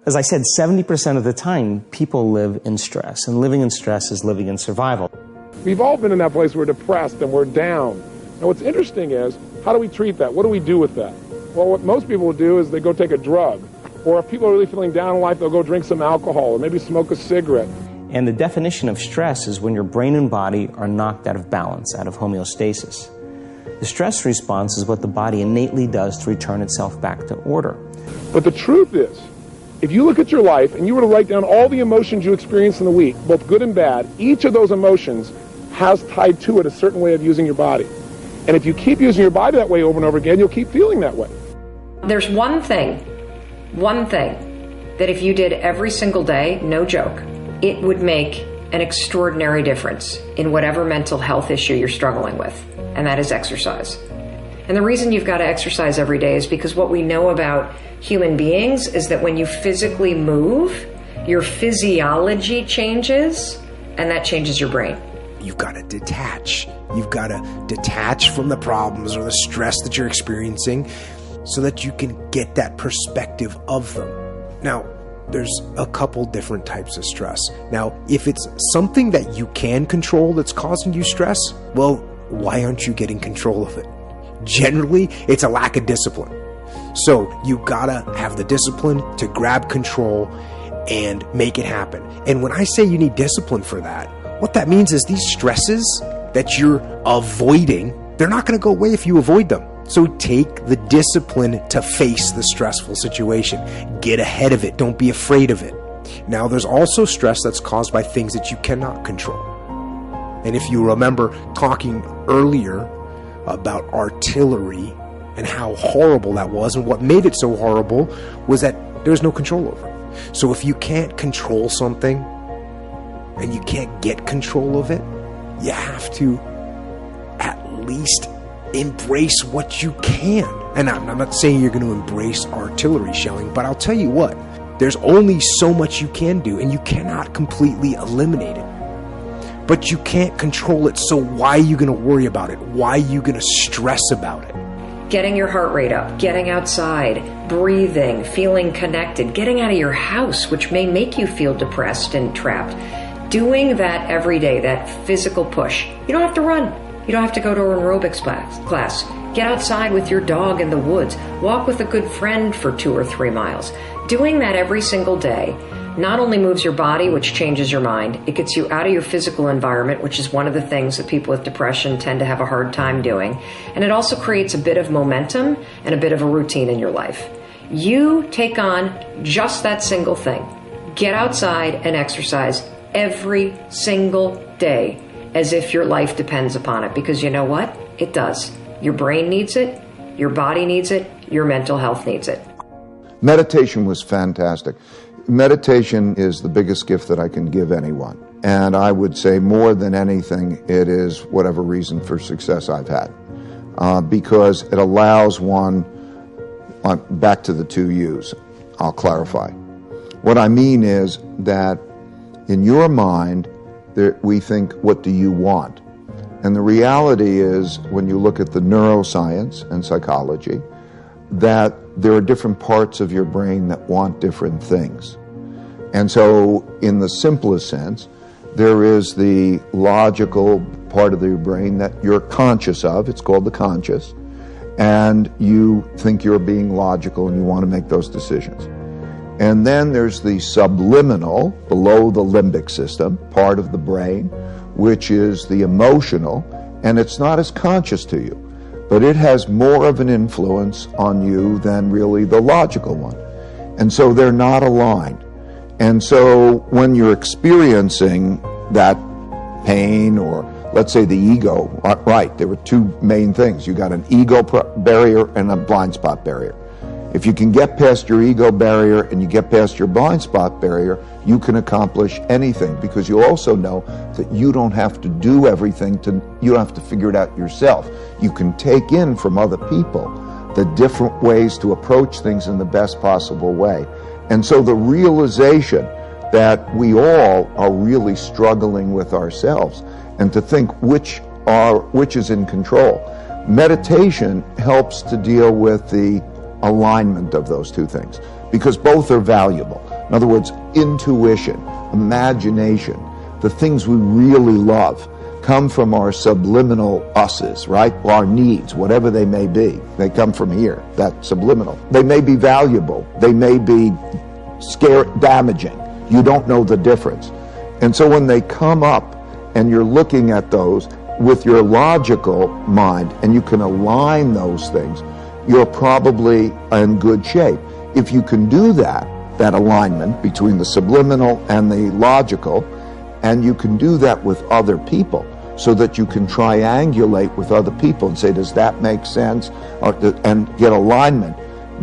As I said, 70% of the time, people live in stress, and living in stress is living in survival. We've all been in that place where we're depressed and we're down. And what's interesting is, how do we treat that? What do we do with that? Well, what most people will do is they go take a drug. Or if people are really feeling down in life, they'll go drink some alcohol or maybe smoke a cigarette. And the definition of stress is when your brain and body are knocked out of balance, out of homeostasis. The stress response is what the body innately does to return itself back to order. But the truth is, if you look at your life and you were to write down all the emotions you experienced in the week, both good and bad, each of those emotions has tied to it a certain way of using your body. And if you keep using your body that way over and over again, you'll keep feeling that way. There's one thing that if you did every single day, no joke, it would make an extraordinary difference in whatever mental health issue you're struggling with, and that is exercise. And the reason you've got to exercise every day is because what we know about human beings is that when you physically move, your physiology changes, and that changes your brain. You've got to detach. You've got to detach from the problems or the stress that you're experiencing so that you can get that perspective of them. Now, there's a couple different types of stress. Now, if it's something that you can control that's causing you stress, well, why aren't you getting control of it? Generally, it's a lack of discipline. So you gotta have the discipline to grab control and make it happen. And when I say you need discipline for that, what that means is these stresses that you're avoiding, they're not gonna go away if you avoid them. So take the discipline to face the stressful situation. Get ahead of it. Don't be afraid of it. Now, there's also stress that's caused by things that you cannot control. And if you remember talking earlier about artillery and how horrible that was, and what made it so horrible was that there's no control over it. So if you can't control something and you can't get control of it, you have to at least embrace what you can. And I'm not saying you're going to embrace artillery shelling, but I'll tell you what, there's only so much you can do, and you cannot completely eliminate it. But you can't control it, so why are you going to worry about it? Why are you going to stress about it? Getting your heart rate up, getting outside, breathing, feeling connected, getting out of your house, which may make you feel depressed and trapped. Doing that every day, that physical push. You don't have to run. You don't have to go to an aerobics class. Get outside with your dog in the woods. Walk with a good friend for 2 or 3 miles. Doing that every single day not only moves your body, which changes your mind, it gets you out of your physical environment, which is one of the things that people with depression tend to have a hard time doing. And it also creates a bit of momentum and a bit of a routine in your life. You take on just that single thing. Get outside and exercise every single day as if your life depends upon it. Because you know what? It does. Your brain needs it. Your body needs it. Your mental health needs it. Meditation was fantastic. Meditation is the biggest gift that I can give anyone. And I would say more than anything, it is whatever reason for success I've had. Because it allows one, back to the 2 U's, I'll clarify. What I mean is that in your mind, we think, what do you want? And the reality is, when you look at the neuroscience and psychology, that there are different parts of your brain that want different things. And so, in the simplest sense, there is the logical part of your brain that you're conscious of. It's called the conscious. And you think you're being logical and you want to make those decisions. And then there's the subliminal, below the limbic system, part of the brain, which is the emotional, and it's not as conscious to you. But it has more of an influence on you than really the logical one. And so they're not aligned. And so when you're experiencing that pain, or let's say the ego, right, there were 2 main things. You got an ego barrier and a blind spot barrier. If you can get past your ego barrier and you get past your blind spot barrier, you can accomplish anything, because you also know that you don't have to do everything, you don't have to figure it out yourself. You can take in from other people the different ways to approach things in the best possible way. And so the realization that we all are really struggling with ourselves, and to think which is in control. Meditation helps to deal with the alignment of those 2 things, because both are valuable. In other words, intuition, imagination, the things we really love come from our subliminal us's, right? Our needs, whatever they may be. They come from here, that subliminal. They may be valuable. They may be damaging. You don't know the difference. And so when they come up and you're looking at those with your logical mind and you can align those things, you're probably in good shape. If you can do that alignment between the subliminal and the logical, and you can do that with other people, so that you can triangulate with other people and say, does that make sense? And get alignment.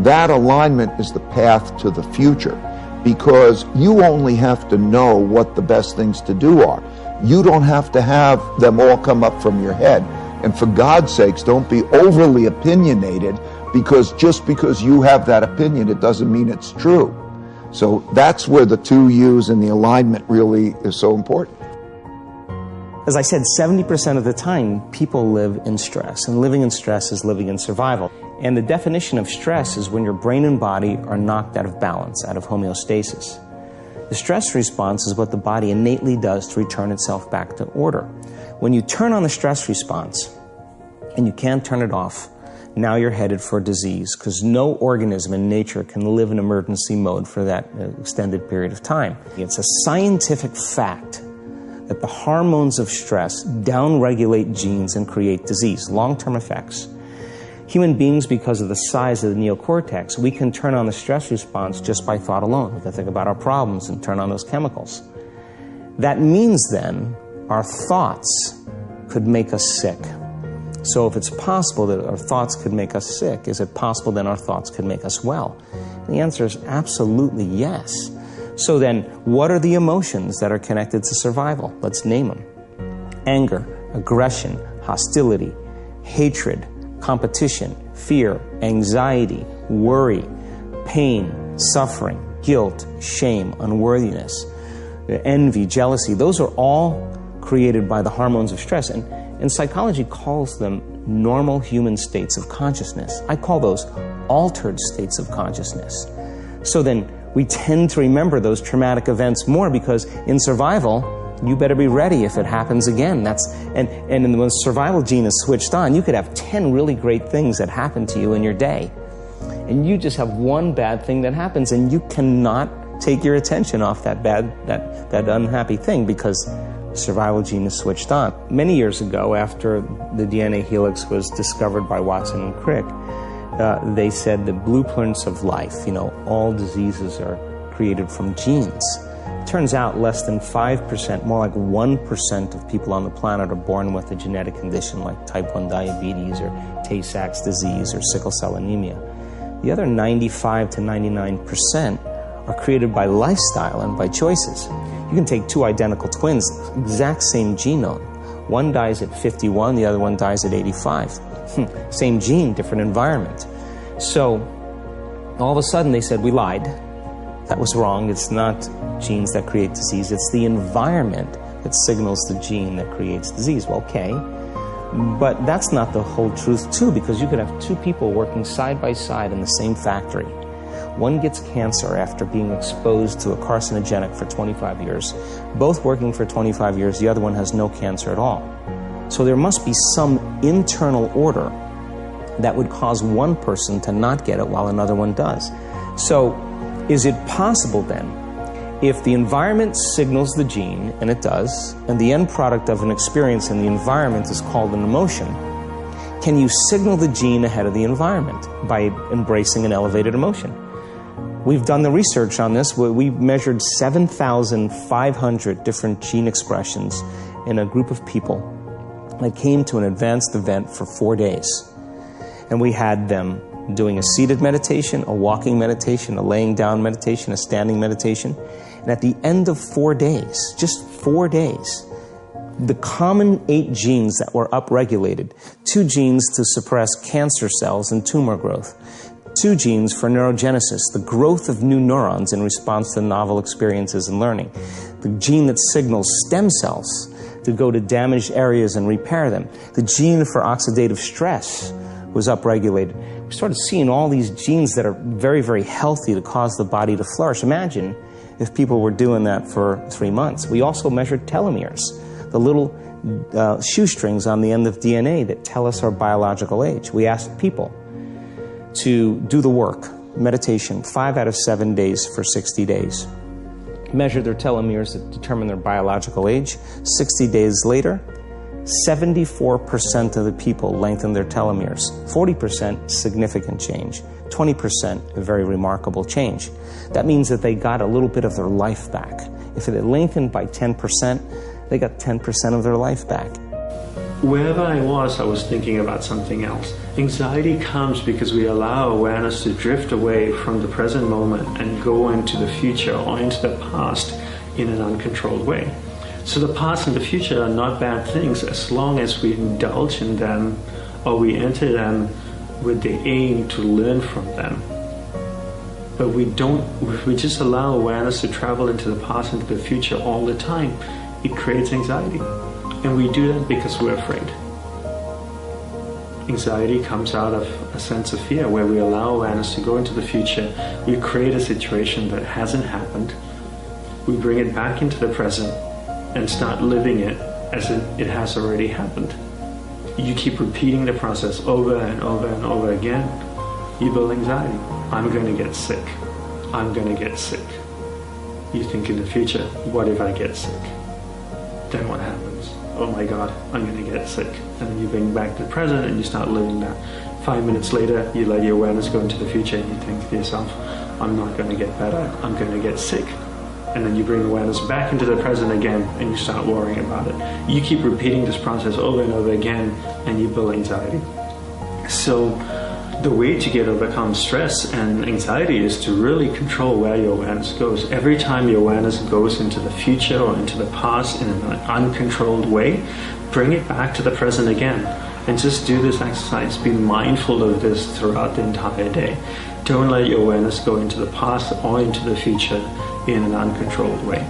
That alignment is the path to the future, because you only have to know what the best things to do are. You don't have to have them all come up from your head. And for God's sakes, don't be overly opinionated, because just because you have that opinion, it doesn't mean it's true. So that's where the two U's and the alignment really is so important. As I said, 70% of the time, people live in stress, and living in stress is living in survival. And the definition of stress is when your brain and body are knocked out of balance, out of homeostasis. The stress response is what the body innately does to return itself back to order. When you turn on the stress response, and you can't turn it off, now you're headed for disease, because no organism in nature can live in emergency mode for that extended period of time. It's a scientific fact that the hormones of stress downregulate genes and create disease, long-term effects. Human beings, because of the size of the neocortex, we can turn on the stress response just by thought alone. We can think about our problems and turn on those chemicals. That means then our thoughts could make us sick. So if it's possible that our thoughts could make us sick, is it possible then our thoughts could make us well? And the answer is absolutely yes. So then, what are the emotions that are connected to survival? Let's name them. Anger, aggression, hostility, hatred, competition, fear, anxiety, worry, pain, suffering, guilt, shame, unworthiness, envy, jealousy. Those are all created by the hormones of stress. And psychology calls them normal human states of consciousness. I call those altered states of consciousness. So then, we tend to remember those traumatic events more, because in survival, you better be ready if it happens again. And when the survival gene is switched on, you could have 10 really great things that happen to you in your day. And you just have one bad thing that happens, and you cannot take your attention off that unhappy thing, because the survival gene is switched on. Many years ago, after the DNA helix was discovered by Watson and Crick, they said the blueprints of life, all diseases are created from genes. It turns out less than 5%, more like 1% of people on the planet are born with a genetic condition like type 1 diabetes or Tay-Sachs disease or sickle cell anemia. The other 95 to 99% are created by lifestyle and by choices. You can take two identical twins, exact same genome. One dies at 51, the other one dies at 85. Same gene, different environment. So all of a sudden they said, we lied. That was wrong. It's not genes that create disease. It's the environment that signals the gene that creates disease. Well, okay. But that's not the whole truth, too, because you could have two people working side by side in the same factory. One gets cancer after being exposed to a carcinogenic for 25 years. Both working for 25 years, the other one has no cancer at all. So there must be some internal order that would cause one person to not get it while another one does. So is it possible then, if the environment signals the gene, and it does, and the end product of an experience in the environment is called an emotion, can you signal the gene ahead of the environment by embracing an elevated emotion? We've done the research on this. We measured 7,500 different gene expressions in a group of people that came to an advanced event for 4 days. And we had them doing a seated meditation, a walking meditation, a laying down meditation, a standing meditation. And at the end of 4 days, just 4 days, the common 8 genes that were upregulated, 2 genes to suppress cancer cells and tumor growth, 2 genes for neurogenesis, the growth of new neurons in response to novel experiences and learning, the gene that signals stem cells to go to damaged areas and repair them, the gene for oxidative stress was upregulated. We started seeing all these genes that are very, very healthy to cause the body to flourish. Imagine if people were doing that for 3 months. We also measured telomeres, the little shoestrings on the end of DNA that tell us our biological age. We asked people to do the work, meditation, 5 out of 7 days for 60 days. Measure their telomeres that determine their biological age. 60 days later, 74% of the people lengthened their telomeres. 40% significant change. 20% a very remarkable change. That means that they got a little bit of their life back. If it had lengthened by 10%, they got 10% of their life back. Wherever I was thinking about something else. Anxiety comes because we allow awareness to drift away from the present moment and go into the future or into the past in an uncontrolled way. So the past and the future are not bad things as long as we indulge in them or we enter them with the aim to learn from them. But if we just allow awareness to travel into the past and to the future all the time, it creates anxiety. And we do that because we're afraid. Anxiety comes out of a sense of fear where we allow awareness to go into the future. We create a situation that hasn't happened. We bring it back into the present and start living it as it has already happened. You keep repeating the process over and over and over again. You build anxiety. I'm going to get sick. I'm going to get sick. You think in the future, what if I get sick? Then what happens? Oh my God, I'm going to get sick. And then you bring back the present and you start living that. 5 minutes later, you let your awareness go into the future and you think to yourself, I'm not going to get better, I'm going to get sick. And then you bring awareness back into the present again and you start worrying about it. You keep repeating this process over and over again and you build anxiety. So the way to overcome stress and anxiety is to really control where your awareness goes. Every time your awareness goes into the future or into the past in an uncontrolled way, bring it back to the present again. And just do this exercise. Be mindful of this throughout the entire day. Don't let your awareness go into the past or into the future in an uncontrolled way.